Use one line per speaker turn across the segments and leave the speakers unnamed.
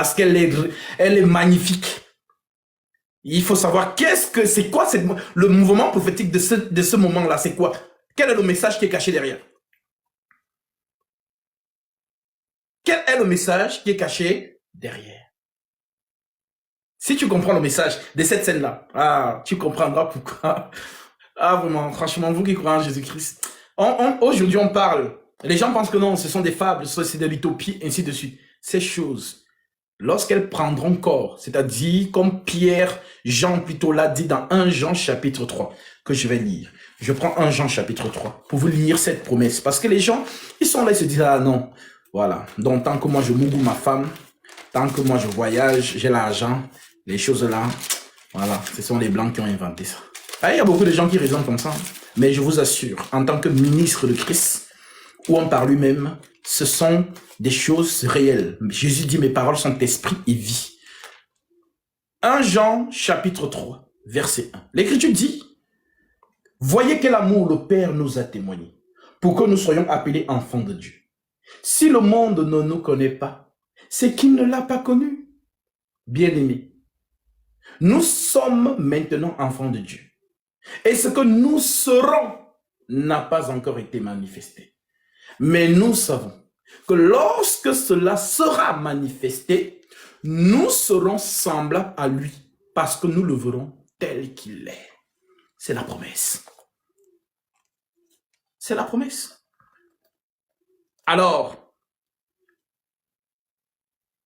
parce elle est magnifique. Il faut savoir c'est quoi le mouvement prophétique de ce moment-là, c'est quoi? Quel est le message qui est caché derrière? Quel est le message qui est caché derrière? Si tu comprends le message de cette scène-là, tu comprendras pourquoi. Ah, vraiment, franchement, vous qui croyez en Jésus-Christ. Aujourd'hui, on parle. Les gens pensent que non, ce sont des fables, c'est de l'utopie, ainsi de suite. Ces choses, lorsqu'elles prendront corps, c'est-à-dire comme Pierre, Jean plutôt l'a dit dans 1 Jean chapitre 3, que je vais lire. Je prends 1 Jean chapitre 3 pour vous lire cette promesse. Parce que les gens, ils sont là, ils se disent, ah non, voilà. Donc, tant que moi, je m'oublie ma femme, tant que moi, je voyage, j'ai l'argent, les choses là, voilà, ce sont les Blancs qui ont inventé ça. Ah, il y a beaucoup de gens qui raisonnent comme ça. Mais je vous assure, en tant que ministre de Christ, ou en par lui-même, ce sont des choses réelles. Jésus dit, mes paroles sont esprit et vie. 1 Jean chapitre 3, verset 1. L'Écriture dit, voyez quel amour le Père nous a témoigné, pour que nous soyons appelés enfants de Dieu. Si le monde ne nous connaît pas, c'est qu'il ne l'a pas connu. Bien-aimés, nous sommes maintenant enfants de Dieu. Et ce que nous serons n'a pas encore été manifesté. Mais nous savons que lorsque cela sera manifesté, nous serons semblables à lui parce que nous le verrons tel qu'il est. C'est la promesse. C'est la promesse. Alors,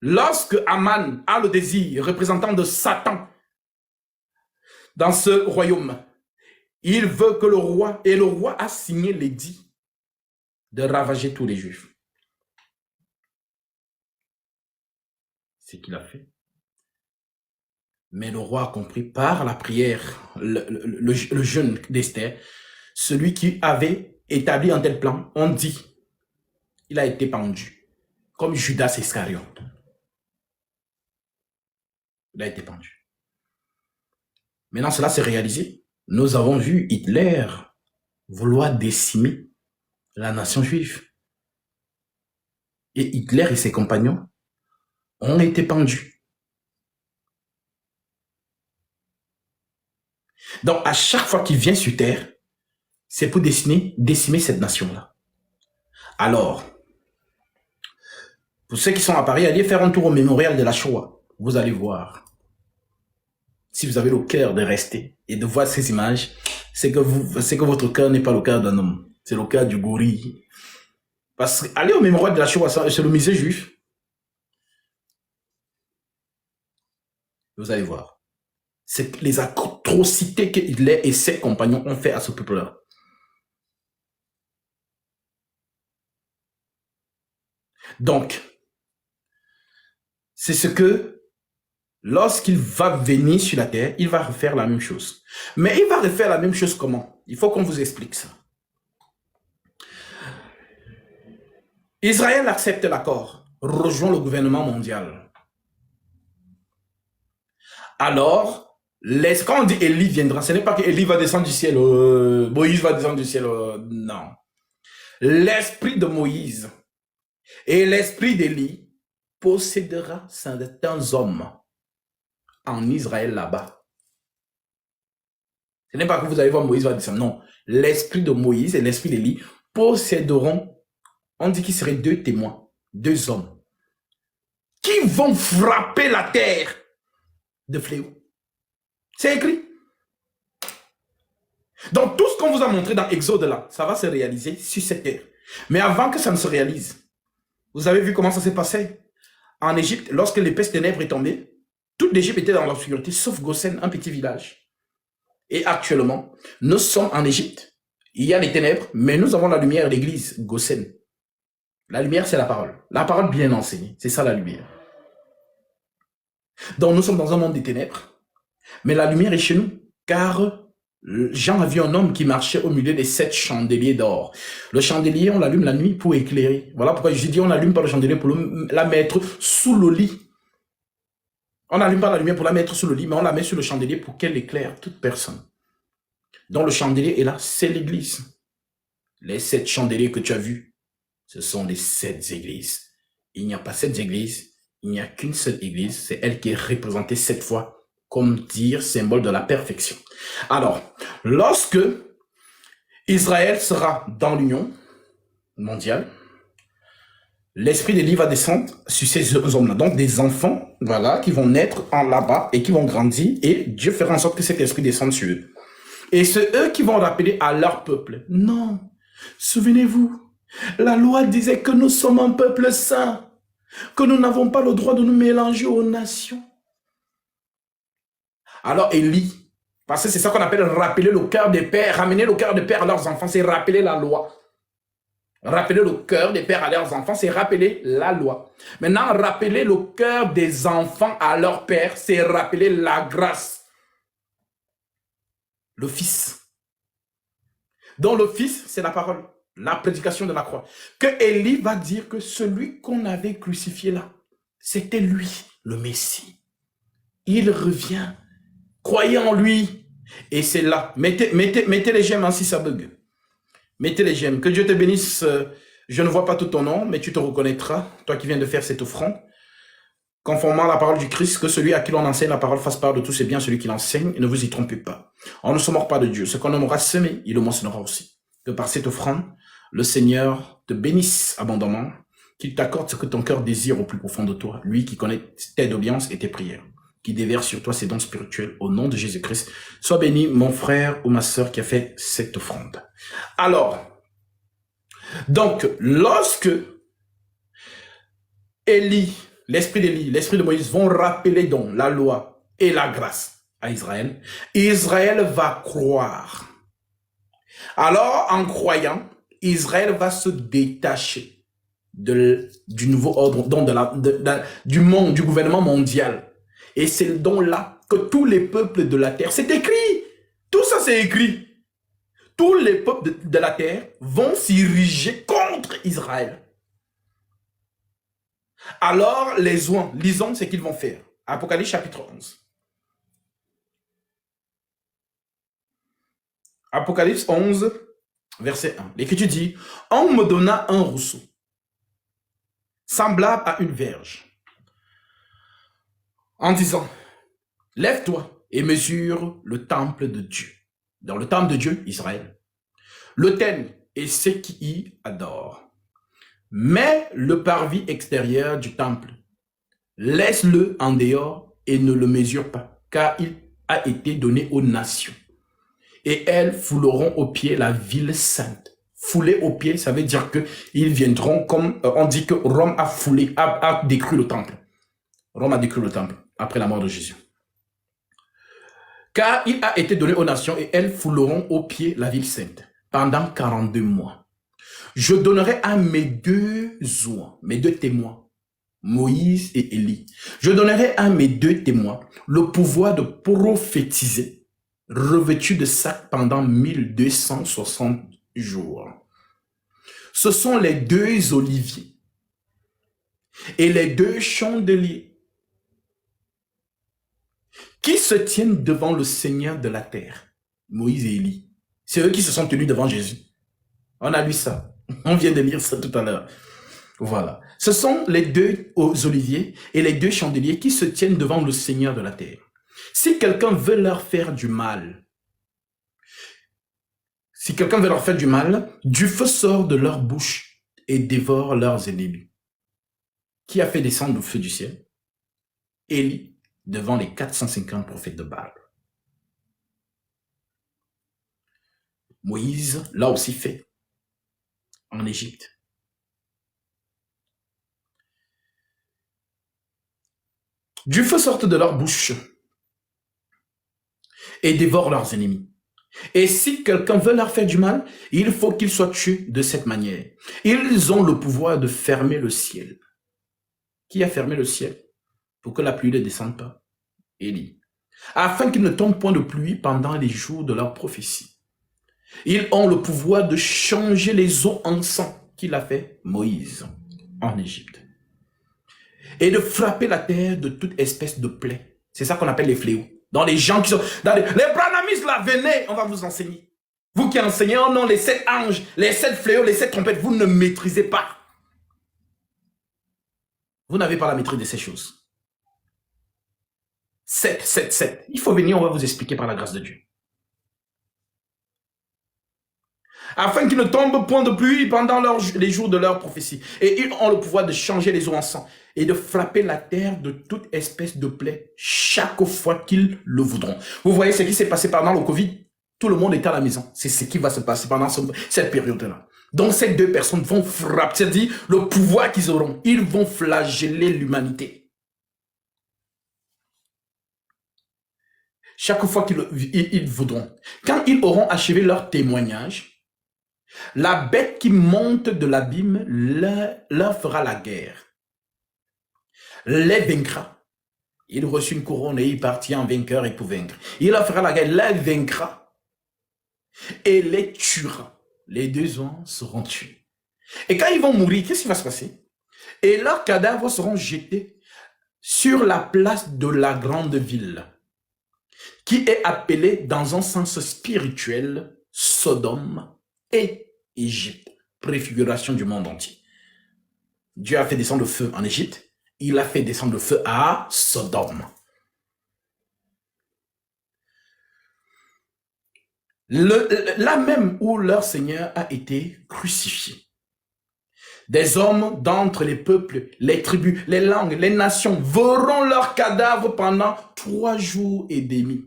lorsque Aman a le désir, représentant de Satan, dans ce royaume, il veut que le roi, et le roi a signé l'édit de ravager tous les Juifs. C'est ce qu'il a fait. Mais le roi a compris par la prière, le jeûne d'Esther, celui qui avait établi un tel plan, on dit, il a été pendu, comme Judas Iscariote. Il a été pendu. Maintenant, cela s'est réalisé. Nous avons vu Hitler vouloir décimer la nation juive. Et Hitler et ses compagnons ont été pendus. Donc, à chaque fois qu'il vient sur terre, c'est pour décimer cette nation-là. Alors, pour ceux qui sont à Paris, allez faire un tour au mémorial de la Shoah. Vous allez voir. Si vous avez le cœur de rester et de voir ces images, c'est que votre cœur n'est pas le cœur d'un homme. C'est le cœur du gorille. Parce que aller au mémorial de la Shoah, c'est le musée juif. Vous allez voir. C'est les atrocités que Hitler et ses compagnons ont fait à ce peuple-là. Donc, c'est ce que, lorsqu'il va venir sur la terre, il va refaire la même chose. Mais il va refaire la même chose comment? Il faut qu'on vous explique ça. Israël accepte l'accord, rejoint le gouvernement mondial. Alors, quand on dit Élie viendra, ce n'est pas que Élie va descendre du ciel, Moïse va descendre du ciel, non. L'esprit de Moïse et l'esprit d'Élie possédera certains hommes en Israël là-bas. Ce n'est pas que vous allez voir Moïse va descendre, non. L'esprit de Moïse et l'esprit d'Élie posséderont, on dit qu'ils seraient 2 témoins, 2 hommes, qui vont frapper la terre de fléau. C'est écrit. Donc tout ce qu'on vous a montré dans Exode là, ça va se réaliser sur cette terre. Mais avant que ça ne se réalise, vous avez vu comment ça s'est passé? En Égypte, lorsque l'épaisse ténèbres est tombée, toute l'Égypte était dans l'obscurité, sauf Goshen, un petit village. Et actuellement, nous sommes en Égypte. Il y a les ténèbres, mais nous avons la lumière, l'église, Goshen. La lumière, c'est la parole. La parole bien enseignée, c'est ça la lumière. Donc nous sommes dans un monde des ténèbres, mais la lumière est chez nous, car Jean a vu un homme qui marchait au milieu des 7 chandeliers d'or. Le chandelier, on l'allume la nuit pour éclairer. Voilà pourquoi je dis on n'allume pas le chandelier pour la mettre sous le lit. On n'allume pas la lumière pour la mettre sous le lit, mais on la met sur le chandelier pour qu'elle éclaire toute personne. Donc le chandelier est là, c'est l'église. Les 7 chandeliers que tu as vus, ce sont les 7 églises. Il n'y a pas 7 églises, il n'y a qu'une seule église, c'est elle qui est représentée 7 fois comme dire symbole de la perfection. Alors, lorsque Israël sera dans l'union mondiale, l'esprit d'Élie va descendre sur ces hommes-là. Donc, des enfants, voilà, qui vont naître en là-bas et qui vont grandir. Et Dieu fera en sorte que cet esprit descende sur eux. Et c'est eux qui vont rappeler à leur peuple. Non, souvenez-vous, la loi disait que nous sommes un peuple saint, que nous n'avons pas le droit de nous mélanger aux nations. Alors, Élie, parce que c'est ça qu'on appelle rappeler le cœur des pères, ramener le cœur des pères à leurs enfants, c'est rappeler la loi. Rappeler le cœur des pères à leurs enfants, c'est rappeler la loi. Maintenant, rappeler le cœur des enfants à leur père, c'est rappeler la grâce. Le Fils. Donc le Fils, c'est la parole, la prédication de la croix. Que Élie va dire que celui qu'on avait crucifié là, c'était lui, le Messie. Il revient. Croyez en lui. Et c'est là. Mettez les j'aime si ça bug. Mettez les j'aime. Que Dieu te bénisse. Je ne vois pas tout ton nom, mais tu te reconnaîtras, toi qui viens de faire cette offrande. Conformément à la parole du Christ, que celui à qui l'on enseigne la parole fasse part de tous ses biens, celui qui l'enseigne, et ne vous y trompez pas. On ne se mord pas de Dieu. Ce qu'on aura semé, il le moissonnera aussi. Que par cette offrande, le Seigneur te bénisse abondamment, qu'il t'accorde ce que ton cœur désire au plus profond de toi, lui qui connaît tes doléances et tes prières, qui déverse sur toi ses dons spirituels au nom de Jésus-Christ. Sois béni, mon frère ou ma sœur qui a fait cette offrande. Alors, donc, lorsque Élie, l'esprit d'Élie, l'esprit de Moïse vont rappeler donc la loi et la grâce à Israël, Israël va croire. Alors, en croyant, Israël va se détacher du nouveau ordre, donc du monde, du gouvernement mondial. Et c'est donc là que tous les peuples de la terre, c'est écrit, tout ça c'est écrit. Tous les peuples de la terre vont s'ériger contre Israël. Alors, lisons ce qu'ils vont faire. Apocalypse chapitre 11. Apocalypse 11, verset 1. L'Écriture dit, « On me donna un rousseau, semblable à une verge, en disant, « Lève-toi et mesure le temple de Dieu. » Dans le temple de Dieu, Israël. L'autel et ceux qui y adorent. Mais le parvis extérieur du temple, laisse-le en dehors et ne le mesure pas, car il a été donné aux nations. Et elles fouleront aux pieds la ville sainte. Fouler aux pieds, ça veut dire qu'ils viendront comme, on dit que Rome a détruit le temple. Rome a détruit le temple après la mort de Jésus. Car il a été donné aux nations et elles fouleront aux pieds la ville sainte pendant 42 mois. Je donnerai à mes deux témoins, Moïse et Élie. Je donnerai à mes deux témoins le pouvoir de prophétiser, revêtus de sacs pendant 1260 jours. Ce sont les deux oliviers et les deux chandeliers qui se tiennent devant le Seigneur de la terre, Moïse et Élie. C'est eux qui se sont tenus devant Jésus. On a lu ça. On vient de lire ça tout à l'heure. Voilà. Ce sont les deux oliviers et les deux chandeliers qui se tiennent devant le Seigneur de la terre. Si quelqu'un veut leur faire du mal, du feu sort de leur bouche et dévore leurs ennemis. Qui a fait descendre le feu du ciel? Élie, devant les 450 prophètes de Baal. Moïse l'a aussi fait en Égypte. Du feu sort de leur bouche et dévore leurs ennemis. Et si quelqu'un veut leur faire du mal, il faut qu'ils soient tués de cette manière. Ils ont le pouvoir de fermer le ciel. Qui a fermé le ciel pour que la pluie ne descende pas? Élie. Afin qu'il ne tombe point de pluie pendant les jours de leur prophétie. Ils ont le pouvoir de changer les eaux en sang qu'il a fait Moïse en Égypte. Et de frapper la terre de toute espèce de plaie. C'est ça qu'on appelle les fléaux. Dans les gens qui sont... Les branamistes là, venez, on va vous enseigner. Vous qui enseignez, oh non, les 7 anges, les 7 fléaux, les 7 trompettes, vous ne maîtrisez pas. Vous n'avez pas la maîtrise de ces choses. 7, 7, 7. Il faut venir, on va vous expliquer par la grâce de Dieu. Afin qu'ils ne tombent point de pluie pendant les jours de leur prophétie. Et ils ont le pouvoir de changer les eaux en sang et de frapper la terre de toute espèce de plaie chaque fois qu'ils le voudront. Vous voyez ce qui s'est passé pendant le Covid? Tout le monde était à la maison. C'est ce qui va se passer pendant cette période-là. Donc ces deux personnes vont frapper, c'est-à-dire le pouvoir qu'ils auront. Ils vont flageller l'humanité. Chaque fois qu'ils voudront. Quand ils auront achevé leur témoignage, la bête qui monte de l'abîme leur fera la guerre, les vaincra. Il reçut une couronne et il partit en vainqueur et pour vaincre. Il leur fera la guerre, les vaincra et les tuera. Les deux hommes seront tués. Et quand ils vont mourir, qu'est-ce qui va se passer? Et leurs cadavres seront jetés sur la place de la grande ville, qui est appelée dans un sens spirituel Sodome et Égypte, préfiguration du monde entier. Dieu a fait descendre le feu en Égypte, il a fait descendre le feu à Sodome. Là même où leur Seigneur a été crucifié. Des hommes d'entre les peuples, les tribus, les langues, les nations verront leurs cadavres pendant 3 jours et demi.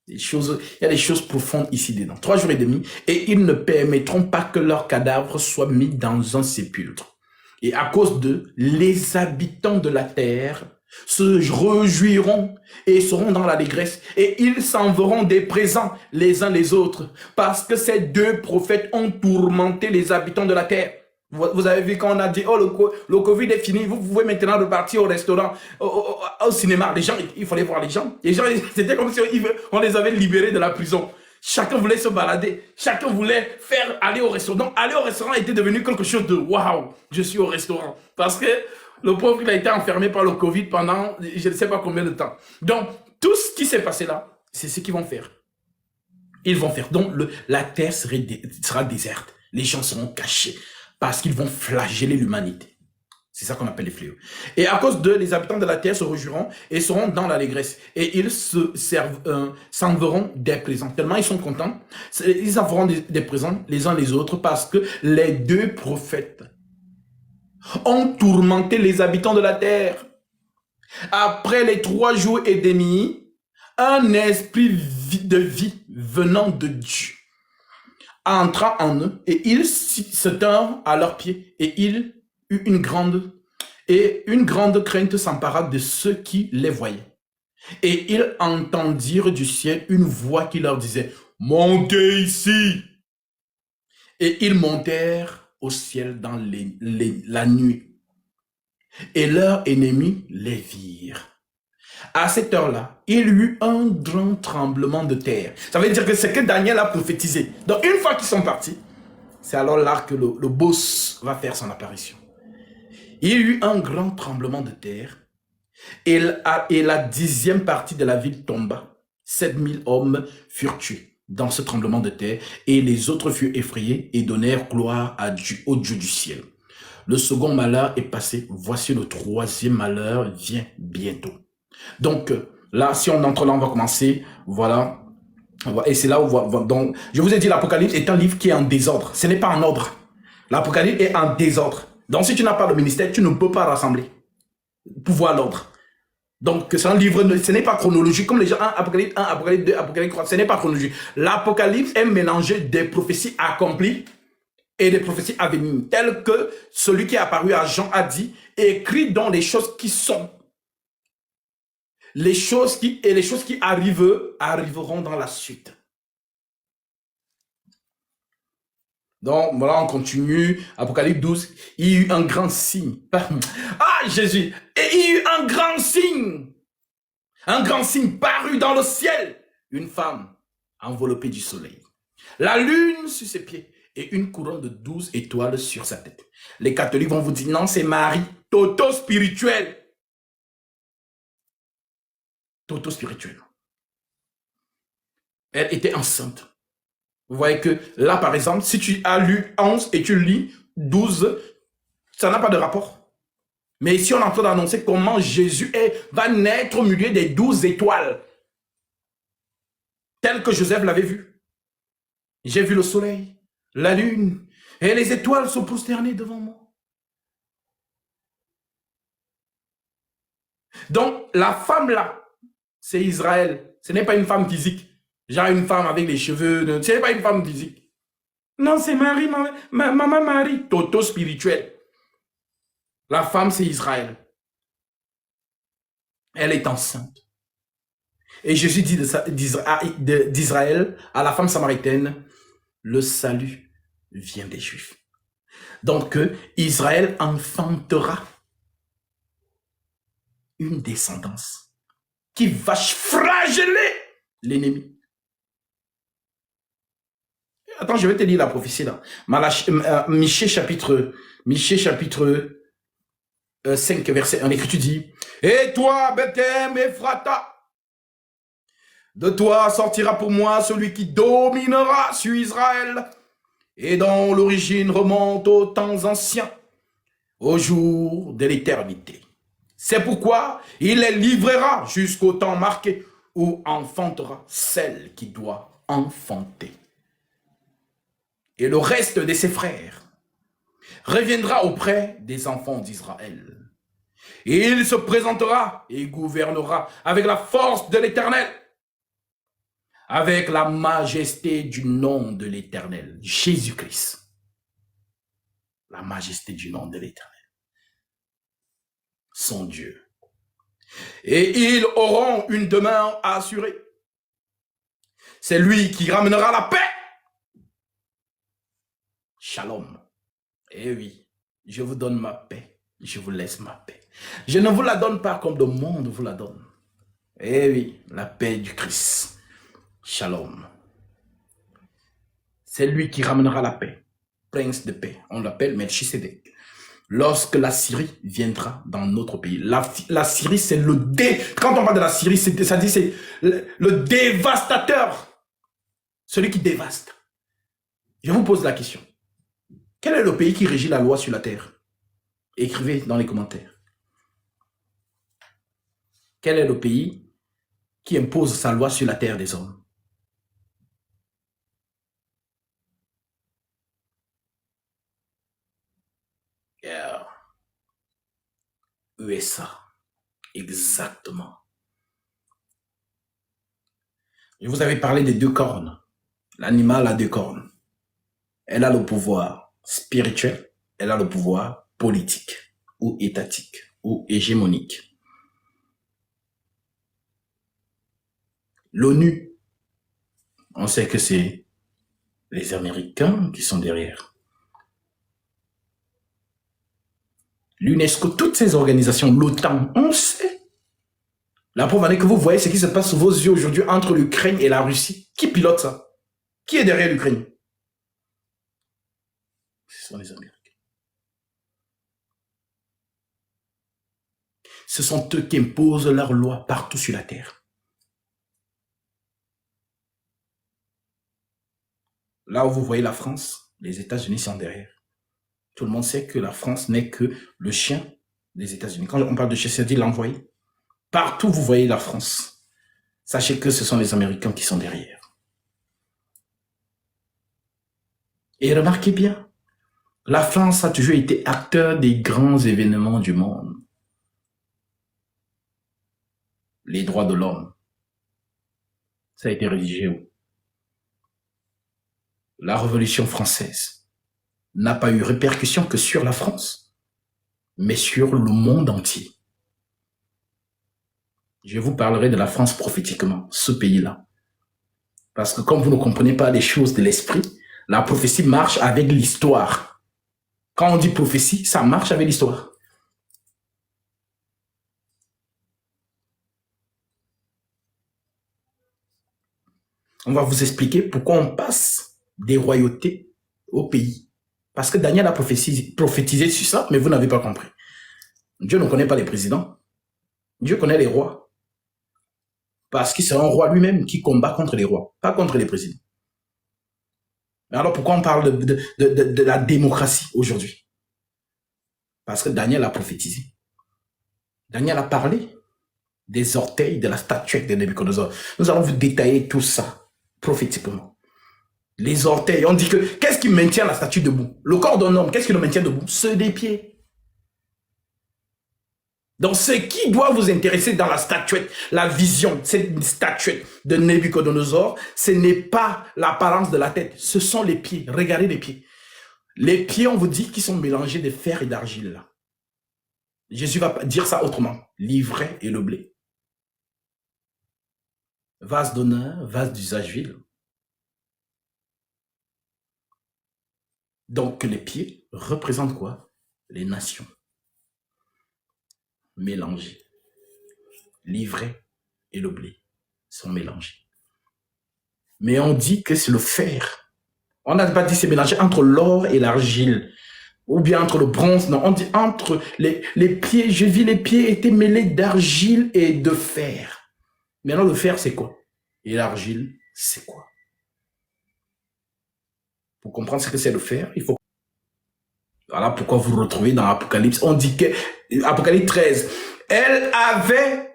Il y a des choses profondes ici dedans. 3 jours et demi, et ils ne permettront pas que leurs cadavres soient mis dans un sépulcre. Et à cause d'eux, les habitants de la terre se réjouiront et seront dans l'allégresse, et ils s'enverront des présents les uns les autres, parce que ces deux prophètes ont tourmenté les habitants de la terre. Vous avez vu quand on a dit, oh, le Covid est fini, vous pouvez maintenant repartir au restaurant, au cinéma. Les gens, il fallait voir les gens. Les gens, c'était comme si on les avait libérés de la prison. Chacun voulait se balader. Chacun voulait faire aller au restaurant. Donc, aller au restaurant était devenu quelque chose de waouh, je suis au restaurant. Parce que le pauvre, il a été enfermé par le Covid pendant je ne sais pas combien de temps. Donc, tout ce qui s'est passé là, c'est ce qu'ils vont faire. Ils vont faire. Donc, la terre sera déserte. Les gens seront cachés. Parce qu'ils vont flageller l'humanité. C'est ça qu'on appelle les fléaux. Et à cause d'eux, les habitants de la terre se réjouiront et seront dans l'allégresse. Et ils s'enverront des présents. Tellement ils sont contents, ils enverront des présents les uns les autres parce que les deux prophètes ont tourmenté les habitants de la terre. Après les 3 jours et demi, un esprit de vie venant de Dieu entra en eux, et ils se tinrent à leurs pieds, et il eut une grande crainte s'empara de ceux qui les voyaient. Et ils entendirent du ciel une voix qui leur disait, « Montez ici !» Et ils montèrent au ciel dans la nuit, et leurs ennemis les virent. À cette heure-là, il y eut un grand tremblement de terre. Ça veut dire que c'est que Daniel a prophétisé. Donc, une fois qu'ils sont partis, c'est alors là que le boss va faire son apparition. Il y eut un grand tremblement de terre et la 10e partie de la ville tomba. 7000 hommes furent tués dans ce tremblement de terre et les autres furent effrayés et donnèrent gloire au Dieu du ciel. Le second malheur est passé. Voici le 3e malheur vient bientôt. Donc, là, si on entre là, on va commencer, voilà, et c'est là où on va, donc, je vous ai dit, l'Apocalypse est un livre qui est en désordre, ce n'est pas en ordre, l'Apocalypse est en désordre, donc si tu n'as pas de ministère, tu ne peux pas rassembler, pour voir l'ordre, donc c'est un livre, ce n'est pas chronologique, comme les gens, Apocalypse 1, Apocalypse 2, Apocalypse 3, ce n'est pas chronologique, l'Apocalypse est mélangé des prophéties accomplies et des prophéties à venir, telles que celui qui est apparu à Jean a dit, écrit dans les choses qui sont. Les choses qui arriveront dans la suite. Donc, voilà, on continue. Apocalypse 12. Il y eut un grand signe. Ah, Jésus. Et il y eut un grand signe. Un grand signe parut dans le ciel. Une femme enveloppée du soleil. La lune sur ses pieds et une couronne de 12 étoiles sur sa tête. Les catholiques vont vous dire, non, c'est Marie. Toto spirituel. Spirituel. Elle était enceinte. Vous voyez que là, par exemple, si tu as lu 11 et tu lis 12, ça n'a pas de rapport. Mais ici, on est en train d'annoncer comment Jésus va naître au milieu des 12 étoiles. Tel que Joseph l'avait vu. J'ai vu le soleil, la lune, et les étoiles se prosterner devant moi. Donc, la femme là, c'est Israël. Ce n'est pas une femme physique. Genre une femme avec les cheveux. Ce n'est pas une femme physique. Non, c'est Marie, maman Marie. Toto spirituel. La femme, c'est Israël. Elle est enceinte. Et Jésus dit d'Israël à la femme samaritaine, le salut vient des Juifs. Donc, Israël enfantera une descendance qui va flageller l'ennemi. Attends, je vais te lire la prophétie là. Michée chapitre 5, verset 1, l'Écriture dit, « Et toi, Bethléem Ephrata, de toi sortira pour moi celui qui dominera sur Israël, et dont l'origine remonte aux temps anciens, au jour de l'éternité. C'est pourquoi il les livrera jusqu'au temps marqué où enfantera celle qui doit enfanter. Et le reste de ses frères reviendra auprès des enfants d'Israël. Et il se présentera et gouvernera avec la force de l'Éternel, avec la majesté du nom de l'Éternel, Jésus-Christ. La majesté du nom de l'Éternel. Son Dieu. Et ils auront une demeure assurée. C'est lui qui ramènera la paix. Shalom. Eh oui, je vous donne ma paix. Je vous laisse ma paix. Je ne vous la donne pas comme le monde vous la donne. Eh oui, la paix du Christ. Shalom. C'est lui qui ramènera la paix. Prince de paix. On l'appelle Melchisedec. Lorsque la Syrie viendra dans notre pays. La Syrie, c'est quand on parle de la Syrie, ça dit c'est le dévastateur. Celui qui dévaste. Je vous pose la question. Quel est le pays qui régit la loi sur la terre? Écrivez dans les commentaires. Quel est le pays qui impose sa loi sur la terre des hommes? Yeah. USA. Exactement. Je vous avais parlé des 2 cornes. L'animal a 2 cornes. Elle a le pouvoir spirituel, elle a le pouvoir politique ou étatique ou hégémonique. L'ONU, on sait que c'est les Américains qui sont derrière. L'UNESCO, toutes ces organisations, l'OTAN, on sait. La preuve en est que vous voyez ce qui se passe sous vos yeux aujourd'hui entre l'Ukraine et la Russie. Qui pilote ça? Qui est derrière l'Ukraine? Ce sont les Américains. Ce sont eux qui imposent leurs lois partout sur la terre. Là où vous voyez la France, les États-Unis sont derrière. Tout le monde sait que la France n'est que le chien des États-Unis. Quand on parle de chien, c'est-à-dire l'envoyé. Partout vous voyez la France. Sachez que ce sont les Américains qui sont derrière. Et remarquez bien, la France a toujours été acteur des grands événements du monde. Les droits de l'homme. Ça a été rédigé où? La Révolution française n'a pas eu répercussion que sur la France, mais sur le monde entier. Je vous parlerai de la France prophétiquement, ce pays-là. Parce que comme vous ne comprenez pas les choses de l'esprit, la prophétie marche avec l'histoire. Quand on dit prophétie, ça marche avec l'histoire. On va vous expliquer pourquoi on passe des royautés au pays. Parce que Daniel a prophétisé sur ça, mais vous n'avez pas compris. Dieu ne connaît pas les présidents. Dieu connaît les rois. Parce que c'est un roi lui-même qui combat contre les rois, pas contre les présidents. Mais alors pourquoi on parle de la démocratie aujourd'hui? Parce que Daniel a prophétisé. Daniel a parlé des orteils de la statuette de Nebuchadnezzar. Nous allons vous détailler tout ça prophétiquement. Les orteils, on dit que qu'est-ce qui maintient la statue debout? Le corps d'un homme, qu'est-ce qui le maintient debout? Ceux des pieds. Donc, ce qui doit vous intéresser dans la statuette, la vision, cette statuette de Nebuchadnezzar, ce n'est pas l'apparence de la tête, ce sont les pieds. Regardez les pieds. Les pieds, on vous dit qu'ils sont mélangés de fer et d'argile. Jésus va dire ça autrement. L'ivraie et le blé. Vase d'honneur, vase d'usage vil. Donc, les pieds représentent quoi? Les nations. Mélangés. L'ivraie et le blé sont mélangés. Mais on dit que c'est le fer. On n'a pas dit c'est mélangé entre l'or et l'argile. Ou bien entre le bronze. Non, on dit entre les pieds. Je vis les pieds étaient mêlés d'argile et de fer. Maintenant, le fer, c'est quoi? Et l'argile, c'est quoi? Pour comprendre ce que c'est le fer, il faut... Voilà pourquoi vous retrouvez dans Apocalypse. On dit que, Apocalypse 13, elle avait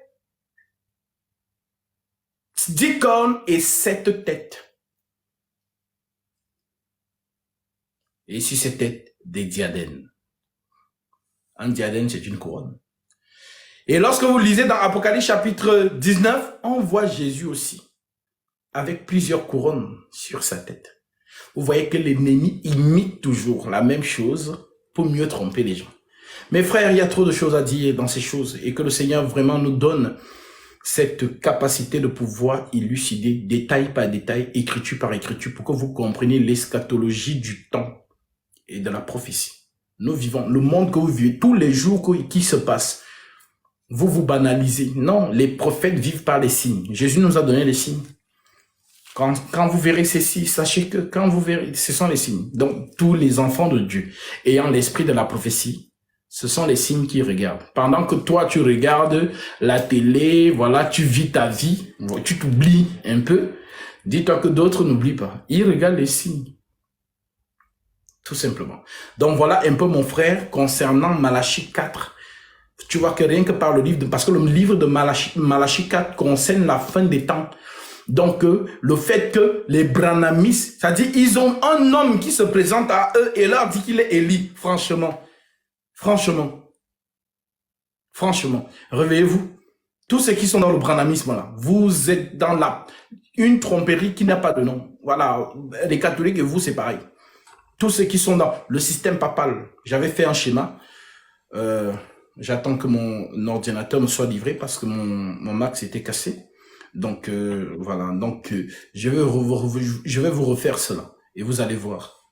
10 cornes et 7 têtes. Et sur ces têtes, des diadèmes. Un diadème, c'est une couronne. Et lorsque vous lisez dans Apocalypse chapitre 19, on voit Jésus aussi, avec plusieurs couronnes sur sa tête. Vous voyez que l'ennemi imite toujours la même chose pour mieux tromper les gens. Mes frères, il y a trop de choses à dire dans ces choses et que le Seigneur vraiment nous donne cette capacité de pouvoir élucider détail par détail, écriture par écriture, pour que vous compreniez l'eschatologie du temps et de la prophétie. Nous vivons, le monde que vous vivez, tous les jours qui se passent, vous vous banalisez. Non, les prophètes vivent par les signes. Jésus nous a donné les signes. Quand vous verrez ceci, sachez que quand vous verrez, ce sont les signes. Donc, tous les enfants de Dieu, ayant l'esprit de la prophétie, ce sont les signes qui regardent. Pendant que toi, tu regardes la télé, voilà, tu vis ta vie, tu t'oublies un peu, dis-toi que d'autres n'oublient pas. Ils regardent les signes. Tout simplement. Donc, voilà un peu, mon frère, concernant Malachie 4. Tu vois que rien que par le livre, parce que le livre de Malachie 4 concerne la fin des temps. Donc, le fait que les branhamistes, c'est-à-dire, ils ont un homme qui se présente à eux et leur dit qu'il est Élie. Franchement, réveillez-vous. Tous ceux qui sont dans le branhamisme, là, vous êtes dans une tromperie qui n'a pas de nom. Voilà, les catholiques et vous, c'est pareil. Tous ceux qui sont dans le système papal, j'avais fait un schéma. J'attends que mon ordinateur me soit livré parce que mon Mac s'était cassé. Donc, voilà. Donc, je vais vous refaire cela. Et vous allez voir.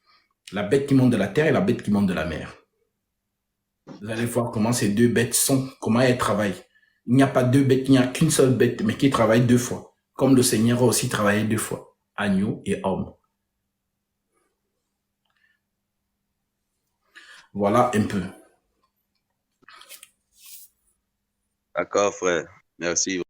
La bête qui monte de la terre et la bête qui monte de la mer. Vous allez voir comment ces deux bêtes sont, comment elles travaillent. Il n'y a pas deux bêtes, il n'y a qu'une seule bête, mais qui travaille 2 fois. Comme le Seigneur a aussi travaillé 2 fois. Agneau et homme. Voilà un peu.
D'accord, frère. Merci.